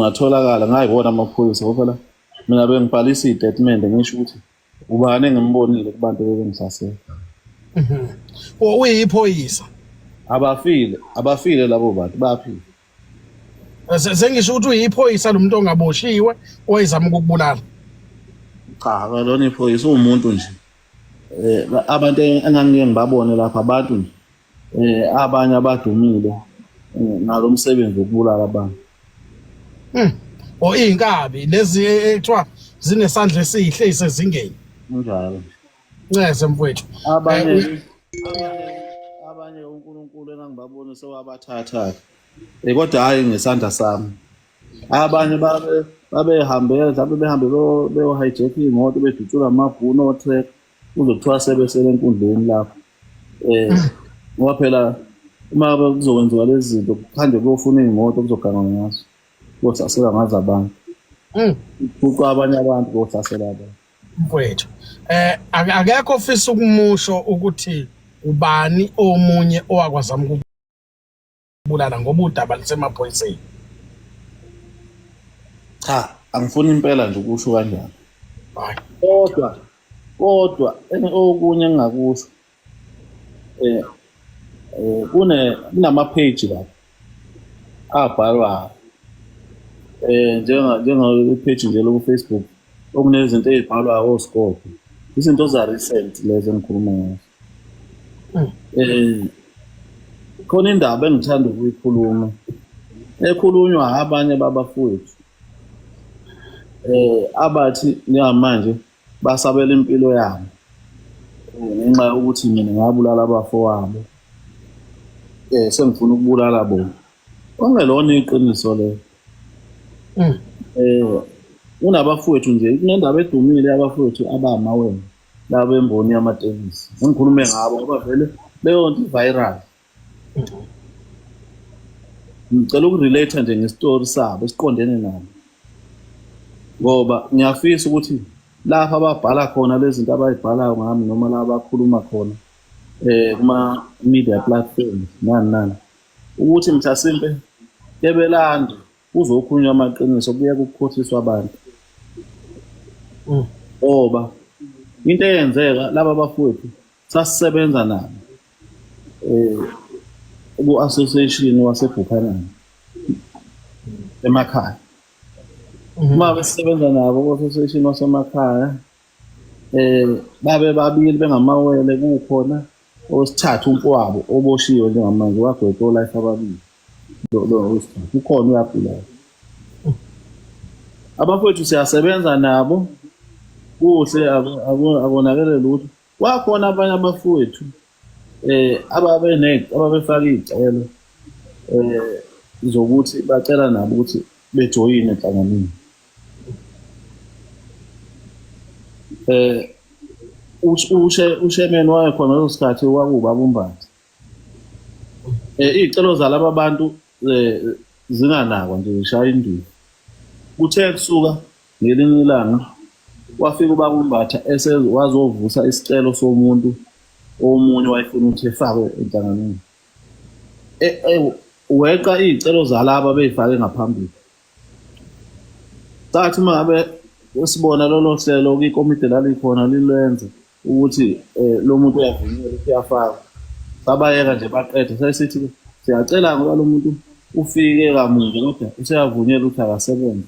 ungatholakala ngayibona amaphoyisa ngoba phela mina bengibhalisa istatement ngisho ukuthi ubani engimbonile kubantu bebengihlasela. Uyiphoyisa. Abafile labo bantu baphila. Sengisho ukuthi uyiphoyisa lo muntu ongaboshiwe oyizama ukukubulala. Cha, lona iphoyisa umuntu nje. Abantu engangike ngibabone lapha abantu nje. Abanye abadumile ngalo msebenzi wokubulala abantu. Inkabi lezi ekuthiwa zinesandla esihle isezingeni. Kunjalo. Neze mfowethu. Abanye uNkulunkulu engangibabone sewabathatha. Kodwa hayi ngesandla sami. Abanye babehambela mhlawumbe behambe beyo-hijack imoto bedutshula amabhunu o-track kuzothiwa sebesele enkundleni lapho. Ngoba phela uma kuzokwenziwa lezi zinto kuhande kuyofuna iy'moto kuzoganwa ngazo kuyosasela ngazo abantu. Kuqwa abanye abantu kuyosasela abantu. Mfowethu akekho ofisa ukumusho ukuthi ubani omunye owakwazama ukubulala ngoba udaba lisemaphoyiseni. Cha, angifuni impela nje ukusho kanjalo. Hayi. Kodwa okunye engingakusho kunama-page lapha abhalwa njenga-page nje loku-Facebook okunezinto ey'bhalwa oScope, izinto za-recent lezo engikhuluma ngazo. Khona indaba engithanda ukuyikhuluma ekhulunywa abanye babafowethu abathi njengamanje basabela impilo yabo ngenxa yokuthi mina ngabulala abafowabo sengifuna ukubulala bona. Ongelona iqiniso lelo. Unabafowethu nje kunendaba edumile abafowethu abamawele laba emboni yamatekisi ngikhulume ngabo ngoba vele leyonto i-viral. Ngicela ukurelate nje ngestory sabo esiqondene nabo ngoba ngiyafisa ukuthi lapha ababhala khona lezi zinto abayibhalayo ngami noma la abakhuluma khona kuma media platforms nani ukuthi mhlasimpe kebelande kuzokhulunywa amaqiniso kuye kukhothiswa abantu. Ngoba into eyenzeka laba bafowethu sasisebenza nabo ku-association waseBuchanan emakhaya. Uma besebenza nabo ku-association wasemakhaya babe babili bengamawele kukhona osithathu umfowabo oboshiwe njengamanje wagwetshwa olife ababili ukhona uyaphila. Abafowethu siyasebenza nabo kuhle akonakele lutho. Wakhona abanye abafowethu ababefaka iy'celo zokuthi bacela nabo ukuthi bejoyine enhlanganweni. Ushemeni wayekhona leso sikhathi kwakuwubaba uMbatha. Iy'celo zalaba bantu zinganakwa nje zishaya indiva. Kuthe kusuka ngelinye ilanga wafika ubaba uMbatha wazovusa isicelo somuntu omunye wayefuna ukuthi efakwe enhlanganweni. Weqa iy'celo zalaba bey'fake ngaphambili. Sathi uma ngabe sibona lolo hlelo kwikomidi lalikhona lilenze ukuthi lo muntu uyavunyelwa ukuthi uyafaka. Sabayeka nje baqede sasithi siyacela ngoba lo muntu ufike kamuva kodwa useyavunyelwa ukuthi akasebenze.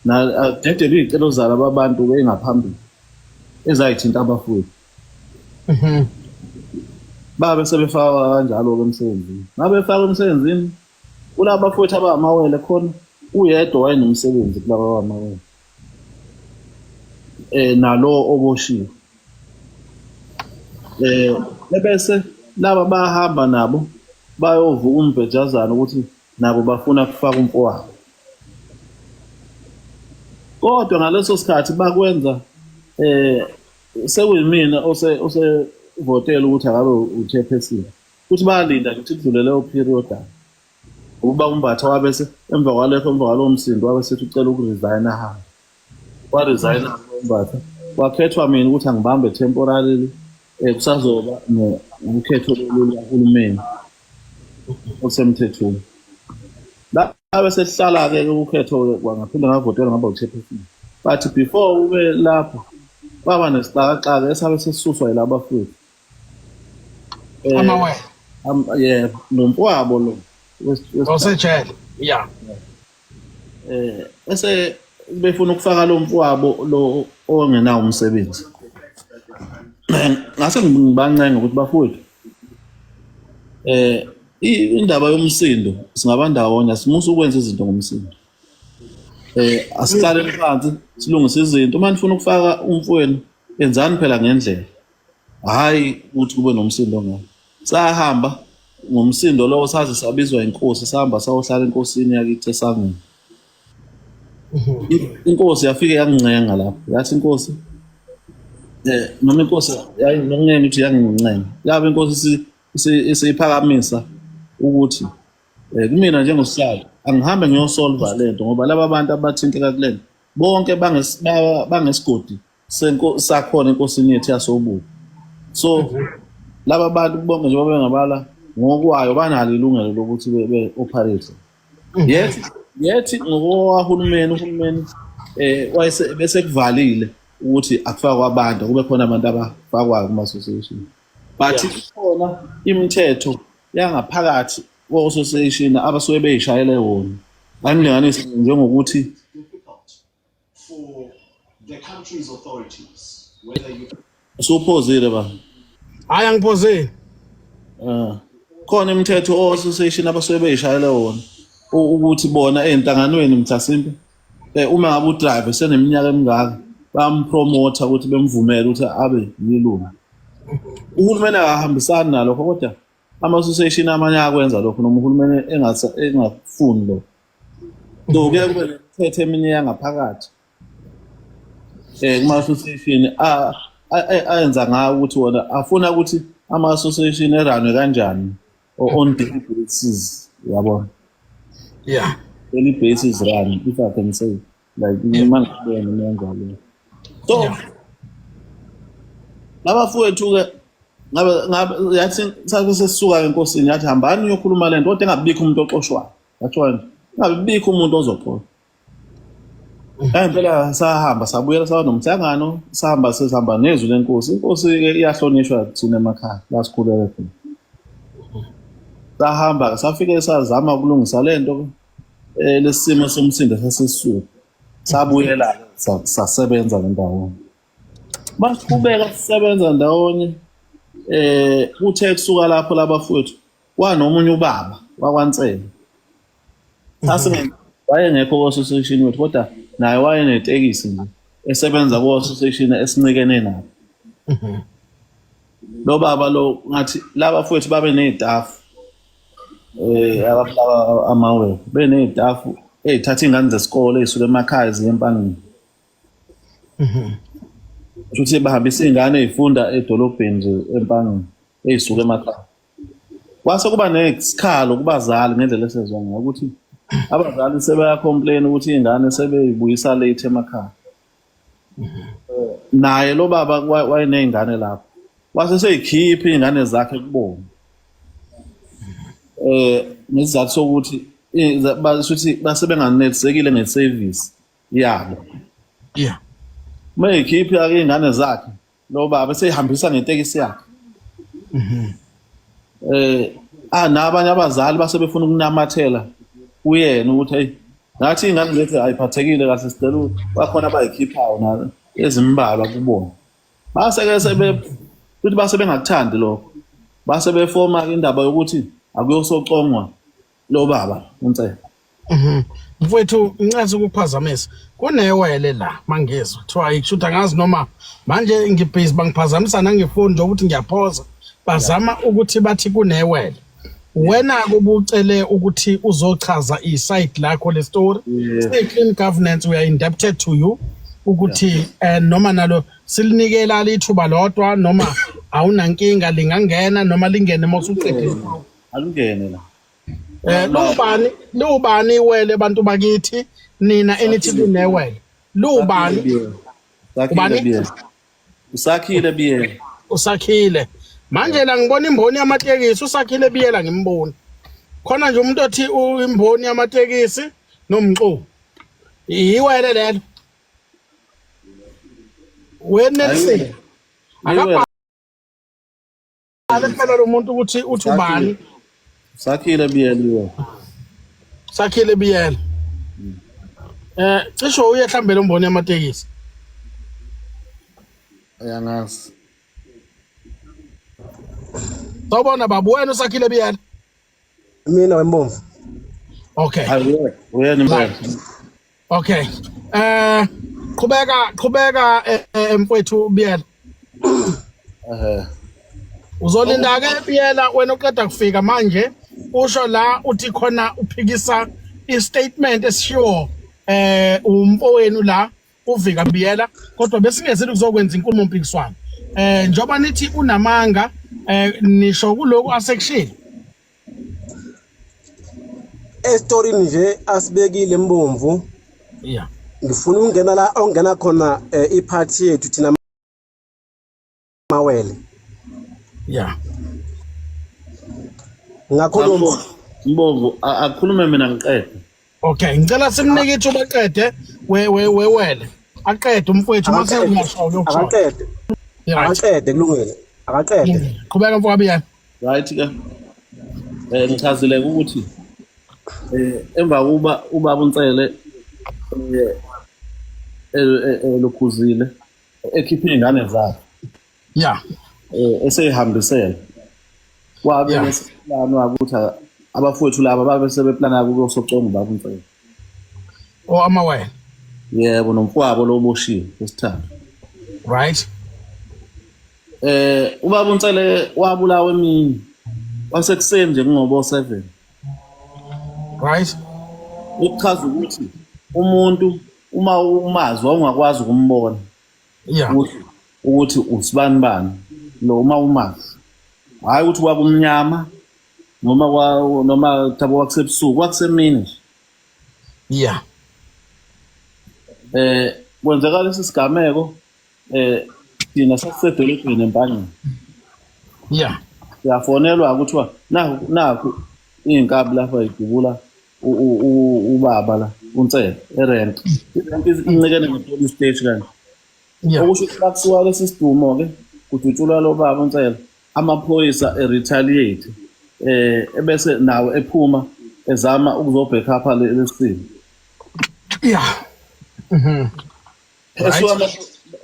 Adedele iy'celo zalaba bantu engaphambili ezayithinta abafowethu. Babe sebefaka kanjalo-ke emsebenzini. Ngabe befaka emsebenzini kulaba bafowethu abamawele khona uyedwa wayenomsebenzi kulaba abamawele. Nalo oboshiwe. Ebese laba bahamba nabo bayovuka umbhejazana ukuthi nabo bafuna kufaka umfowabo. Kodwa ngaleso sikhathi bakwenza sekuyimina osevotela ukuthi akabe u-chairperson ukuthi bayalinda nje ukuthi kudlule leyo period. Ukuba uMbatha wabese emva kwalowo msindo wabe sethi ucela ukuresign ahamba. Waresign uMbatha wakhethwa mina ukuthi angibambe temporarily kusazoba ukhetho lolahulumeni osemthethweni. la besesihlala-ke ukhetho kwangaphinde ngavotela ngaba u-chairperson. But before ube lapho kwaba nesixakaxaka esabe sesisuswa yilaba bafowethu. Amawele. Yebo, nomfowabo lo Osejele. Yeah. Bese befuna ukufaka lo mfowabo lo ongenawo umsebenzi. Ngase ngibancenga ukuthi bafowethu indaba yomsindo singaba ndawonye asimusa ukwenza izinto ngomsindo. Asiqale phansi silungise izinto uma nifuna ukufaka umfowenu enzani phela ngendlela. Hayi ukuthi kube nomsindo ngeke. Sahamba ngomsindo lo saze sabizwa inkosi sahamba sayohlala enkosini yakithi esangweni. Inkosi yafike yangincenga lapho. Yathi inkosi noma inkosi nokungenga ukuthi yangincenga. Yabe inkosi isiphakamisa ukuthi kumina njengosihlalo angihambe ngiyosolva lento ngoba laba bantu abathinteka kulento bonke bangesigodi sakhona enkosini yethu yasobuka. So laba bantu bonke nje babengabala ngokwayo banalo ilungelo lokuthi be-operate. Yethi uhulumeni bese kuvalile ukuthi akufakwa abantu kube khona abantu abafakwayo kuma association. But ikhona imithetho yangaphakathi ko-association abasuke beyishayele wona. Angilinganise njengokuthi for the country's authorities whether you suppose ba Hayi angiphozeni. Khona imithetho o-association abasuke beyishayele wona ukuthi bona enhlanganweni mthasimpe uma ngabe udrive seneminyaka emingaka bampromote ukuthi bemvumele ukuthi abe yilunga. Uhulumeni akahambisani nalokho kodwa ama-association amanye akwenza lokho noma uhulumeni engafuni lokho. So kuye kube nemithetho eminye yangaphakathi kuma-association ayenza ngayo ukuthi wona afuna ukuthi ama-association eranwe kanjani on daily basis yabona. Yeah. Daily basis run if I can say like man nenza. So labafowethu-ke ngabe yathi sabe sesisuka enkosini yathi hambani uyokhuluma lento kodwa engabikho umuntu oxoshwayo. Yathiwa nje ngabikho umuntu ozoxoshwa. Phela sahamba sabuyela sawa nomhlangano sihamba nezwi lenkosi. Inkosi-ke iyahlonishwa thina emakhaya la sikhulele khona. Sahamba safike sazama ukulungisa lento lesimo somsindo sasisuka. Sabuyela sasebenza ndawonye. Basiqhubeka sisebenza ndawonye uthe kusuka lapho labafowethu kwanomunye ubaba wakwaNtsele. Sase wayengekho ku-association wethu kodwa naye wayenetekisi nje esebenza ku-association esincikene nabo. Lo baba lo ngathi labafowethu babe nezitafu amawele benezitafu ezithatha ingane zesikole ezisuka emakhaya ziye empangeni. Ukuthi bahambisa ingane ezifunda edolobheni nje empangeni ezisuka emakhaya. Kwase kuba nesikhalo kubazali ngendlela esezwa ngayo ukuthi abazali sebeyacomplain ukuthi ingane sebeyibuyisa late emakhaya. Naye lo baba wayenezingane lapho. Wase seyikhipha ingane zakhe kubona. Nesizathu sokuthi basebenganelisekile ngeservice yabo. Yeah. Mayikhipha ke ingane zakhe lo baba esehambisa ngetekisi yakhe. Nabanye abazali basebefuna ukunamathela kuyena ukuthi hey ngathi ingane lethu ayiphathekile kahle sicela bakhona abayikhiphayo na ezimbalwa kubona. Base-ke futhi base bengakuthandi lokho. Base beforma indaba yokuthi akuyosocongwa lo baba uNtsele. Mfowethu ngicathi ukuphazamisa kunewele la mangezwe kuthiwa ikushuthi angazi noma manje ngibhizi bangiphazamisa nangefoni nje ukuthi ngiyaphoza bazama ukuthi bathi kunewele. Wena kubucele ukuthi uzochaza iside lakho le story. Say clean governance we are indebted to you ukuthi noma nalo silinikela lithuba lodwa noma awunankinga lingangena noma lingene mosuqedile. Alungene la. Lubani iwele bantu bakithi nina enithi kunewele. Lubani? Usakhile biyela. Usakhile. Manje la ngibona imboni yamatekisi usakhile biyela ngimboni. khona nje umuntu othi imboni yamatekisi nomxu iwele lelo wenelisi akabhale phela lo muntu ukuthi uthi ubani Sakhile biyeliwe. Sakhile biyela cisho uye hlambele umboni yamatekisi Ayangazi. sawubona babu wena usakhile biyela Mina wembomvu. okay Hayi uyena impela. okay qhubeka mfowethu biyela uzolinda ke biyela wena uqeda kufika manje usho la uthi khona uphikisa istatement esishiwo umfowenu la uvika biyela kodwa besingezeli kuzokwenza inkulumo mpikiswano njoba nithi unamanga nisho kuloko asection Estorini nje asibekile mbomvu. yeah Ngifuna ungena la ongena khona iphathi yethu thina mawele. yeah Ngakhuluma Mbovu akukhulume mina ngiqede. okay ngicela simnike ithuba aqede wewele aqede umfowethu mase uyasho lokusho akaqede. Akaqede kulungile. Akaqede. qhubeka mfowethu biyela Right ke. Ngichazile ukuthi emva kuba ubaba uNtsele lokhuzile ekhiphe ingane zakhe yeah esehambisela kwabe Yeah. lesiplano ukuthi abafowethu laba babe sebeplana ukuyosoconga ubaba uNtsele. amawele Yebo nomfowabo lo boshiwe sesithathu. right Ubaba uNtsele wabulawa emini wasekuseni nje ngobo 7 right ukuchaza ukuthi umuntu uma umazi ungakwazi ukumbona yeah ukuthi usibani bani lo uma umazi hayi ukuthi kwakumnyama noma thabo wakusebusuku kwakusemini nje yeah kwenzeka lesi sigameko thina sasisedolobheni eMpangeni yeah siyafonelwa ukuthiwa naku inkabi lapha igubula ubaba la uNtsele erent incekene ngepolice station kanti yeah okusho ukuthi bakusuka lesi sidumo ke kudutshulwa lo baba uNtsele amaphoyisa retaliate ebese nawo ephuma ezama ukuzobheka apha lesimo yeah esuka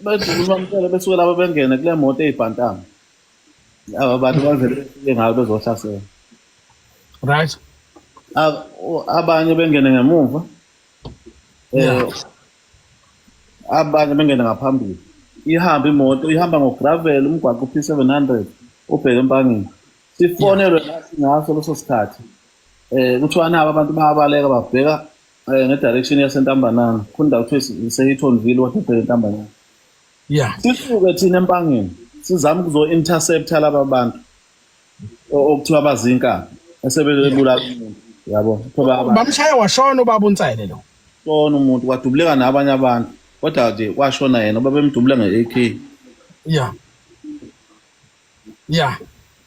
bedlula uNtsele besuka laba bengene kule moto ezibhantanga aba bantu bavele befike ngayo bezohlasela right abanye bengene ngemuva abanye bengene ngaphambili ihamba ngogravel umgwaqo P700 ubheke eMpangeni sifonelwe nathi ngaso leso sikhathi kuthiwa nabo abantu bayabaleka babheka ngedirection yaseNtambanana khona kuthiwa seHittonville wathebheka eNtambanana yeah sisuke thina eMpangeni sizama ukuzo intercepta laba bantu okuthiwa bazinkabi esebebulala umuntu yabo thoba abantu bamshaya washona ubaba uNtsele lo sona umuntu kwadubuleka nabanye abantu kodwa nje washona yena babemdubula nge-AK yeah yeah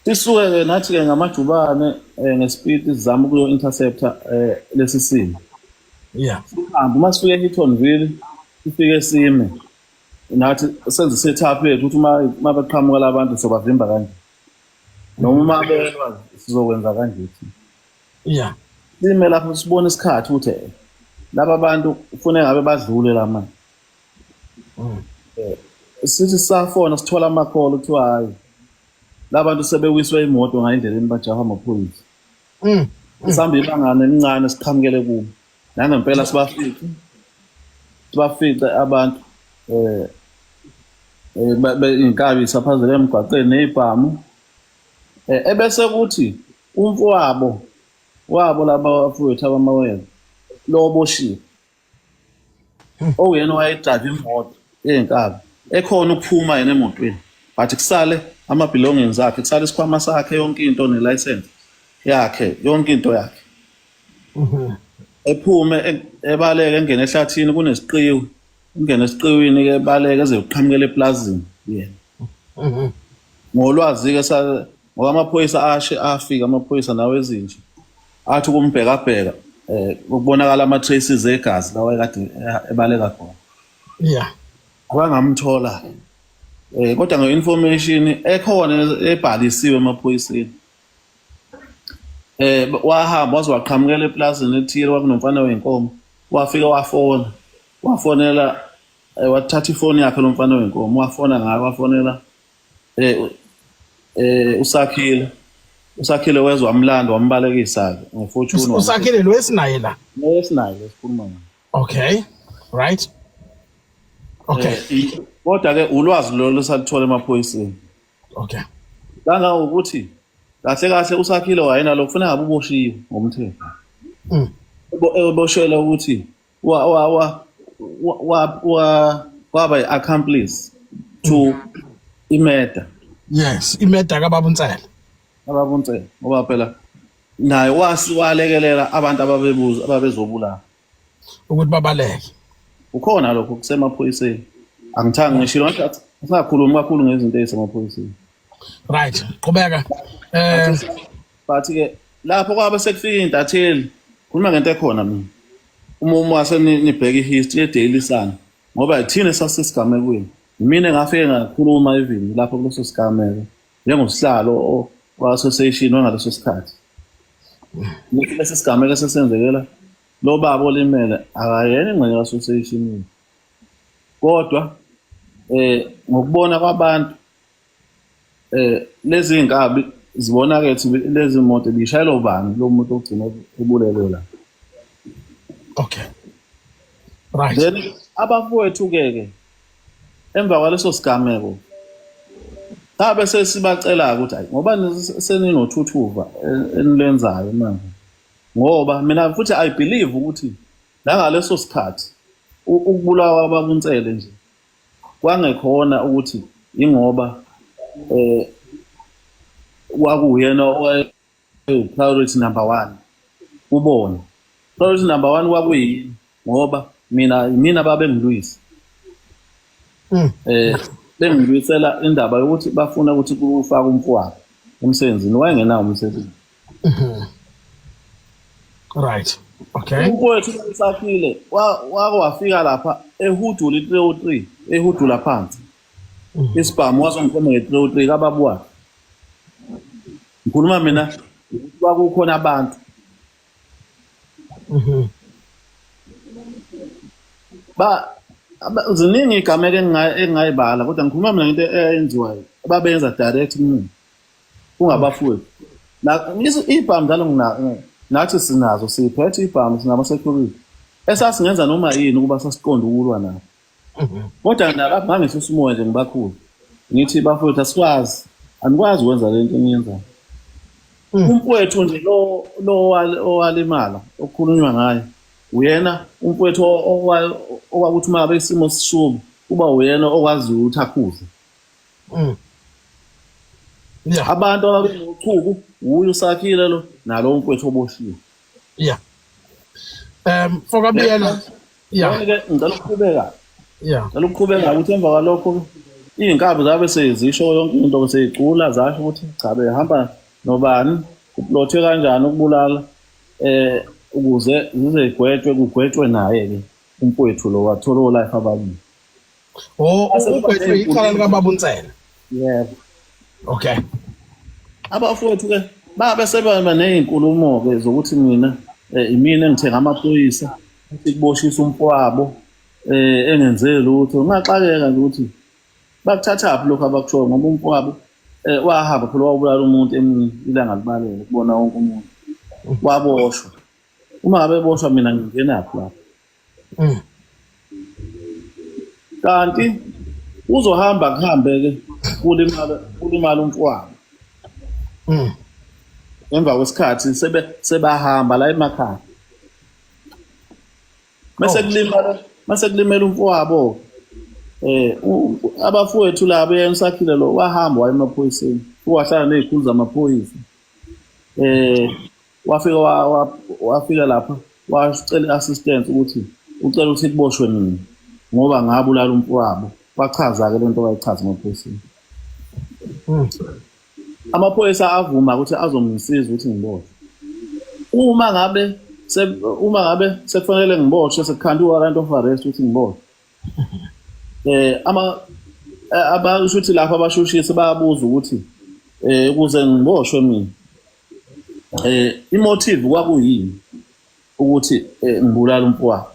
sisuke ke nathi ke ngamajubane ngespeed sizama ukuyo intercepta lesi simo yeah sihambe uma sifike eHittonville sifike sime nathi senze setup yethu ukuthi uma beqhamuka labantu sobavimba kanje noma uma belwa sizokwenza kanje yeah sime lapho sibona isikhathi ukuthi laba bantu kufanele ngabe badlule la manje sithi safona sithola amakholo kuthiwa hayi labantu sebewiswe imoto ngayindleleni bajaha amaphoyisa sihamba ibangana elincane siqhamukele kubo nangempela sibafice abantu inkabi saphazela emgwaqeni nezibhamu ebese kuthi umfowabo laba bafowethu abamawele lo boshiwe oyena wayedrive imoto yenkabi ekhona ukuphuma yena emotweni bathi kusale ama-belongings akhe kusale isikhwama sakhe yonke into nelicense yakhe yonke into yakhe ephume ebaleke engene ehlathini kunesiqiwi ingene esiqiwini ke ebaleke eze uqhamukela eplazini yena ngolwazi ke ngoba amaphoyisa afika amaphoyisa nawe ezinje athi ukumbhekabheka ukubonakala ama-traces egazi lawa ekade ebaleka khona. Yeah. Abangamthola kodwa nge-information ekhona ebhalisiwe emaphoyiseni wahamba waze waqhamukela eplazini elithile kwakunomfana wenkomo wafika wafonela wathatha ifoni yakhe lo mfana wenkomo wafona ngayo wafonela usakhile wezwa umlando wambalekisa ngefortune usakhile lo esinaye la esikhuluma ngayo. Okay, right. Okay. Kodwa ke ulwazi lo salithola emaphoyiseni. Okay. Kanga ukuthi kahle usakhile wayena lo kufanele ngabe uboshiwe ngomthetho. Eboshelwa ukuthi waba accomplice to imurder. Yes, imurder kaBaba uNtsele. Ababuntsele ngoba phela naye walekelela abantu ababezobulala ukuthi babaleke. Ukhona lokho kusemaphoyiseni. Angithanga ngishilo ngathi singakhuluma kakhulu ngezinto ezisemaphoyiseni. Right, qhubeka. But ke lapho kwabe sekufika intatheli khuluma ngento ekhona mina. Uma wase nibheka ihistory yeDaily Sun ngoba ithina sasisigamekweni. Mina ngafike ngakhuluma even lapho kuleso sigameko njengosihlalo wa-association ngaleso sikhathi. Lesi sigameko sesenzekela lo baba olimele akayena ingxenye ye-association. Kodwa ngokubona kwabantu lezi inkabi zibona ke lezi moto bishayela ubani lo muntu ogcina ebulelwe la. Okay. Right. Then abafowethu ke emva kwaleso sigameko sabe sesibacela ukuthi hayi ngoba seninothuthuva enilenzayo manje ngoba mina futhi I believe ukuthi la ngaleso sikhathi ukubulawa kwababuNtsele nje kwangekhona ukuthi ingoba wakuyena priority number 1 ubona priority number 1 wakuyini ngoba mina babengilwisa bengilwisela indaba yokuthi bafuna ukuthi kufake umfowabo emsebenzini wayengenawo umsebenzi. Right. Okay. Umfowethu usakhile wafika lapha ehudula i303 ehudula phansi isibhamu wazongikhona nge303 kababu wakhe. Ngikhuluma mina kwakukhona abantu ziningi igameko engingayibala kodwa ngikhuluma mina ngento eyenziwayo ababenza direct kimi kungabafowethu ibhamu njalo nathi sinazo siphethe ibhamu sinama-security esasingenza noma yini ukuba sasiqonde ukulwa nabo kodwa nalapho ngangehlisa umoya nje ngibakhulu ngithi bafowethu anikwazi ukwenza le nto eniyenzayo. Umfowethu nje lo owalimala okukhulunywa ngayo uyena umfowethu okwakuthi uma ngabe isimo sishuba kuba uyena okwazi ukuthi akhuze. Yeah. Abantu ababenochuku uye usakhile lo nalo umfowethu oboshiwe. Yeah. Fokabiyela. Yeah. Ngicela ukuqhubeka. Yeah. Ngicela ukuqhubeka ukuthi emva kwalokho iy'nkabi zabe sezisho yonke into seyicula zasho ukuthi cha behamba nobani uplothwe kanjani ukubulala ukuze zize kugwetshwe naye-ke umfowethu lo wathola o-life ababili. Ugwetshwe icala likaBaba uNtsele. Yebo. Okay. Abafowethu-ke babe sebeba ney'nkulumo-ke zokuthi mina imina engithenga amaphoyisa ukuthi kuboshisa umfowabo engenzeli lutho. Ngaxakeka nje ukuthi bakuthathaphi lokho abakushoyo ngoba umfowabo wahamba phela wabulala umuntu emini ilanga libalele kubona wonke umuntu waboshwa. Uma ngabe eboshwa mina ngingenaphi lapho? Kanti uzohamba kuhambe-ke kulimala umfowabo. Emva kwesikhathi sebahamba la emakhaya. Mase kulimela umfowabo abafowethu labo yenisakhile lo wahamba waye emaphoyiseni wahlala nezikhulu zamaphoyisa. Wafika lapha wacela assistance ukuthi ucela ukuthi kuboshwe mina ngoba ngabulala umfowabo. Wachaza-ke lento wayichaza emaphoyiseni. Amaphoyisa avuma ukuthi azomngisiza ukuthi ngiboshwe. uma ngabe uma ngabe sekufanele ngiboshwe sekukhanda warrant of arrest ukuthi ngiboshwe abasho ukuthi lapha abashushisi bayabuza ukuthi ukuze ngiboshwe mina imotive kwakuyini ukuthi ngibulala umfowabo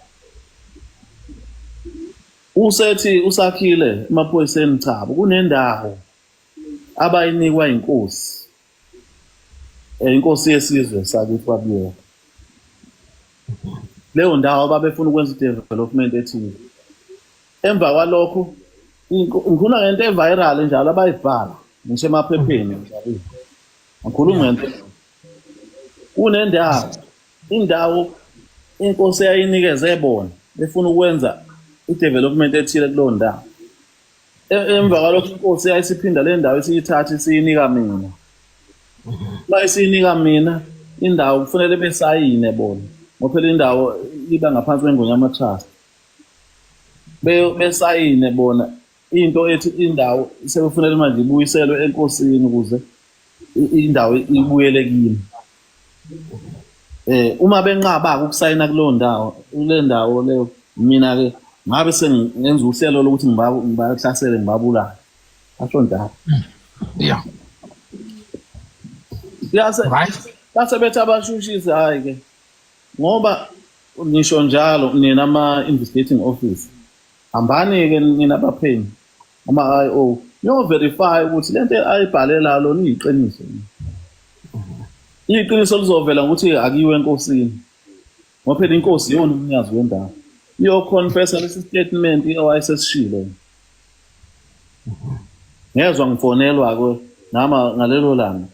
usethi usakhile emaphoyiseni cha kunendawo abayinikwa inkosi inkosi yesizwe sakithi kwabiyela leyo ndawo babefuna ukwenza i-development ethile emva kwalokho ngikhuluma ngento eviral njalo abayibhala ngisho emaphepheni njalo ngikhuluma ngento kunendawo indawo inkosi yayinikeze bona befuna ukwenza i-development ethile kuleyo ndawo emva kwalokho inkosi yayisiphinda le ndawo isiyithatha isiyinika mina bayisiyinika mina indawo kufanele besayine bona ngoba phela indawo iba ngaphansi kwengonya ama-trust besayine bona into ethi indawo sekufanele manje ibuyiselwe enkosini ukuze indawo ibuyele kimi uma benqaba ukusayina kuleyo ndawo kule ndawo leyo mina ke ngabe sengenza uhlelo lokuthi ngibahlasele ngibabulala asho njalo yeah base bethi abashushisi hayi ke ngoba ngisho njalo nina ama-investigating office hambani-ke nina abaphenyi ama-IO niyo-verify ukuthi lento ayibhalela lona iyiqiniso iqiniso lizovela ngokuthi akiwe enkosini ngoba phela inkosi iyona umnikazi wendawo iyokhonfesa lesi statement owayesesishilo ngezwa ngifonelwa nama ngalelo langa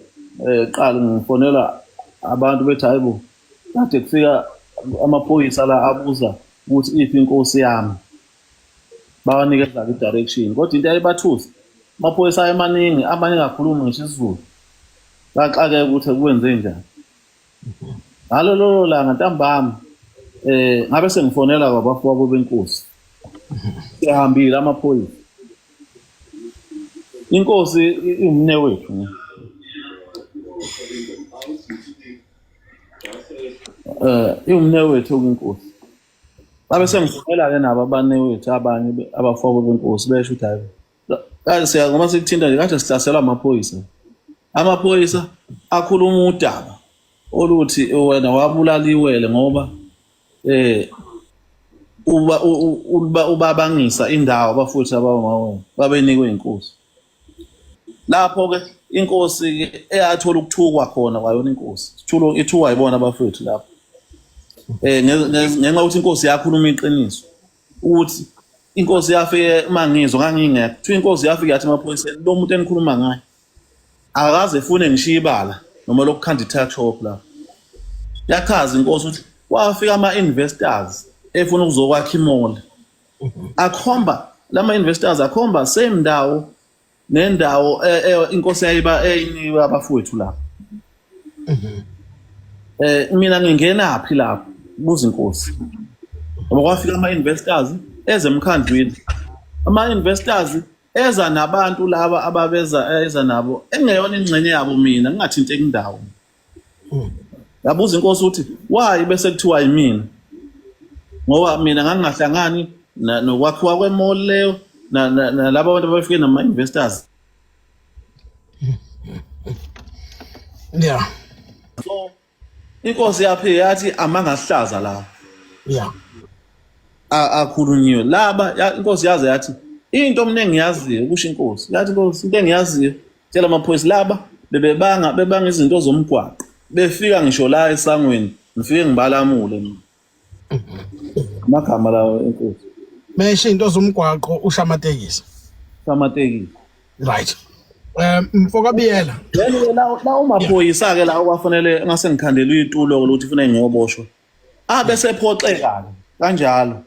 qala ngifonelwa abantu bethi hayibo kade kufika amaphoyisa la abuza ukuthi iphi inkosi yami bawanikeza i-direction kodwa into ayibathusa amaphoyisa ayemaningi abanye kakhuluma ngisho isiZulu baxake ukuthi kwenze njani ngalolo langa ntambama ngabe sengifonela kwabafowabo benkosi sihambile amaphoyisa inkosi imne wethu imne wethu inkosi babe sengifonela-ke nabo abane wethu abanye abafowabo benkosi besho ukuthi hayi kade siyangoma sikuthinta nje kade sihlaselwa amaphoyisa akhuluma udaba oluthi wena wabulala iwele ngoba ubabangisa indawo bafuthu abawona babenikwe inkosi lapho-ke inkosi-ke eyathola ukuthukwa khona kwayona inkosi ithukwa yibona abafethu lapho ngenxa yokuthi inkosi yakhuluma iqiniso ukuthi inkosi yafike mangizwa ngangingekho kuthiwa inkosi yafike yathi emaphoyiseni lo muntu enikhuluma ngayo akaze efune ngishiye ibala noma lokukhanda i-tuckshop lapho yachaza inkosi ukuthi kwafika ama-investors efuna ukuzokwakha imall akhomba lama-investors akhomba same ndawo nendawo inkosi eyiniwe abafowethu lapho mina ngingenaphi lapho buza inkosi ngoba kwafika ama-investors ezemkhandlwini ama-investors eza nabantu laba ababeza eza nabo engeyona ingxenye yabo mina ngingathinteki indawo yabuza inkosi ukuthi why bese kuthiwa yimina ngoba mina ngangingahlangani nokwakhiwa kwemall leyo nalabo bantu abafike nama-investors yeah so inkosi yaphi yathi amangahlaza la yeah akhulunyiwe laba inkosi yaze yathi into mina engiyaziyo kusho inkosi yathi inkosi into engiyaziyo tshela amaphoyisa laba bebanga izinto zomgwaqo befika ngisho la esangweni ngifike ngibalamule mina magama lawo enkosi meshe into zomgwaqo ushamatekisi right mfokabiyela yena la umaphoyisa ke la okwafanele ngase ngikhandela uyitulo ukuthi ufuna ngiyoboshwa bese phoxeka kanjalo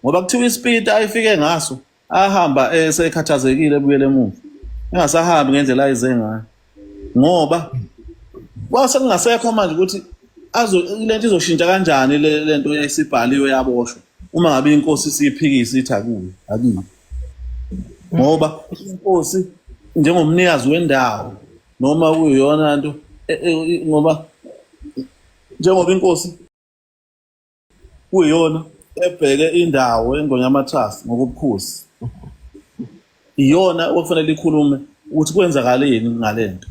ngoba kuthiwa ispeed ayifike ngaso ahamba esekhathazekile ebuyele emuva engasahambi ngendlela ayize ngayo ngoba kwase kungasekho manje ukuthi lento izoshintsha kanjani lento yayisibhaliwe yaboshwa uma ngabe inkosi siyiphikisa ithi akuyi ngoba inkosi njengomnikazi wendawo noma kuyiyona nto ngoba njengoba inkosi kuyiyona ebheke indawo engonyamathasi ngobukhosi, iyona okufanele ikhulume ukuthi kwenzakaleni ngalento.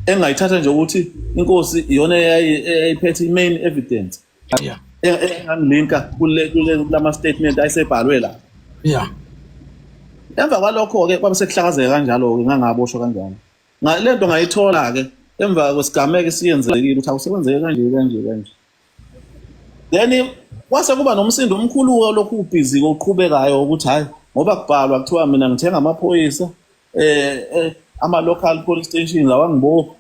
Engayithatha nje ukuthi inkosi iyona eyayiphethe i-main evidence. Yeah. Engangilinka kulama statement ayesebhalwe la. Yeah. Emva kwalokho-ke kwabe sekuhlakazeka kanjalo-ke ngangaboshwa kanjalo. Lento ngayithola-ke emva kwesigameko esiyenzekile ukuthi awusekwenzeke kanje. Then kwase kuba nomsindo omkhulu lokhu ubhizi oqhubekayo ukuthi hayi ngoba kubhalwa kuthiwa mina ngithenga amaphoyisa ama-local police stations awangibophi,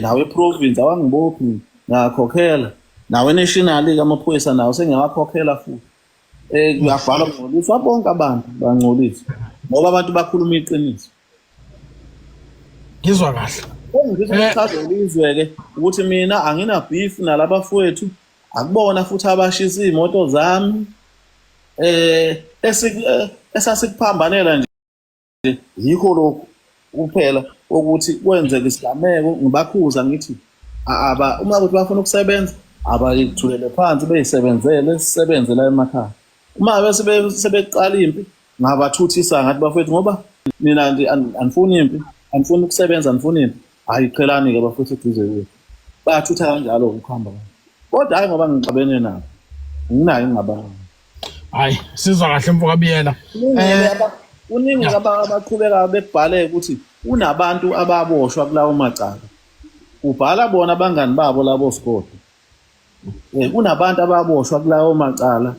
nawe province awangibophi ngakhokhela, nawe national-ke amaphoyisa nawo sengiyawakhokhela futhi. Kuyabhalwa kungcoliswa bonke abantu bangcoliswa ngoba abantu bakhuluma iqiniso. Ngizwa kahle. Ngizochazela izwe-ke ukuthi mina angina beef nalabafowethu, akubona futhi abashisa iy'moto zami, esasikuphambanela nje yikho lokhu kuphela ukuthi kwenzeka isigameko. Ngibakhuza ngithi uma kuthi bafuna ukusebenza abayithulele phansi beyisebenzele, sisebenze la emakhaya. Uma bese sebeqala impi ngabathuthisa ngathi bafowethu ngoba mina anifuni impi, anifuni ukusebenza, anifuni impi, ayiqhelani-ke bafowethu eduze kwethu. Bayathutha kanjalo ukuhamba. Kodwa hayi ngoba ngixabene nabo, nginayo ingxabano. Hayi, sizwa kahle Mfokabiyela. Kuningi abaqhubeka bekubhale ukuthi unabantu ababoshwa kulawo macala. Ubhala bona abangani babo labo Scott. Kunabantu ababoshwa kulawo macala,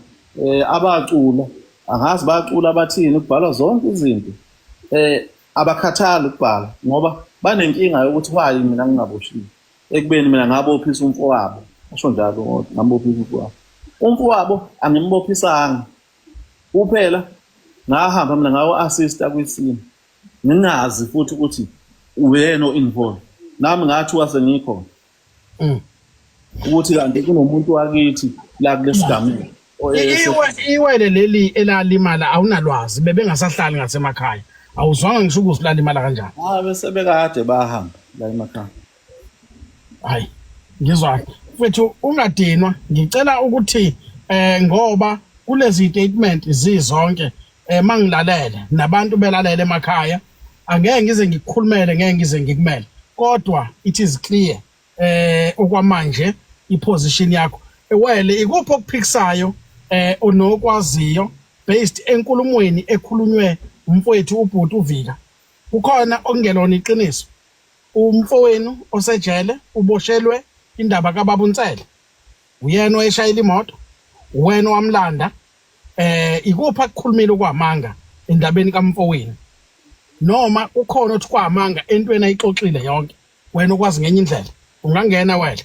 abacula, angazi bacula bathini, kubhalwa zonke izinto. Abakhathali ukubhala ngoba banenkinga yokuthi why mina ngingaboshiwe. Ekubeni mina ngabophisa umfowabo. Asho njalo ngabophisa umfowabo. Umfowabo angimbophisanga. Kuphela ngahamba mina ngawo assista kwisimo. Ngingazi futhi ukuthi uyena involved. Nami ngathi wase ngikho. Ukuthi kanti kunomuntu wakithi la kulesigameko. Iwele leli elalimala awunalwazi bebengasahlali ngasemakhaya. Awuzwanga ngisho ukuthi lalimala kanjani. Bese bekade bahamba la emakhaya. Hayi, ngizwa mfethu ungadinwa, ngicela ukuthi ngoba kulezi statement zizonke mangilalele nabantu belalele emakhaya, angeke ngize ngikukhulumele, ngeke ngize ngikumele, kodwa it is clear okwamanje iposition yakho ewele ikuphi okuphikisayo onokwaziyo based enkulumweni ekhulunywe umfowethu uBhuti uVika. Kukhona okungelona iqiniso, umfowenu osejele uboshelwe indaba kaBaba uNtsele, uyena oyeshayela imoto, wena wamlanda, ikuphi akukhulumile okwamanga endabeni kamfowenu, noma ukhona othi kwamanga entweni ayixoxile yonke wena ukwazi ngenye indlela ungangena wele.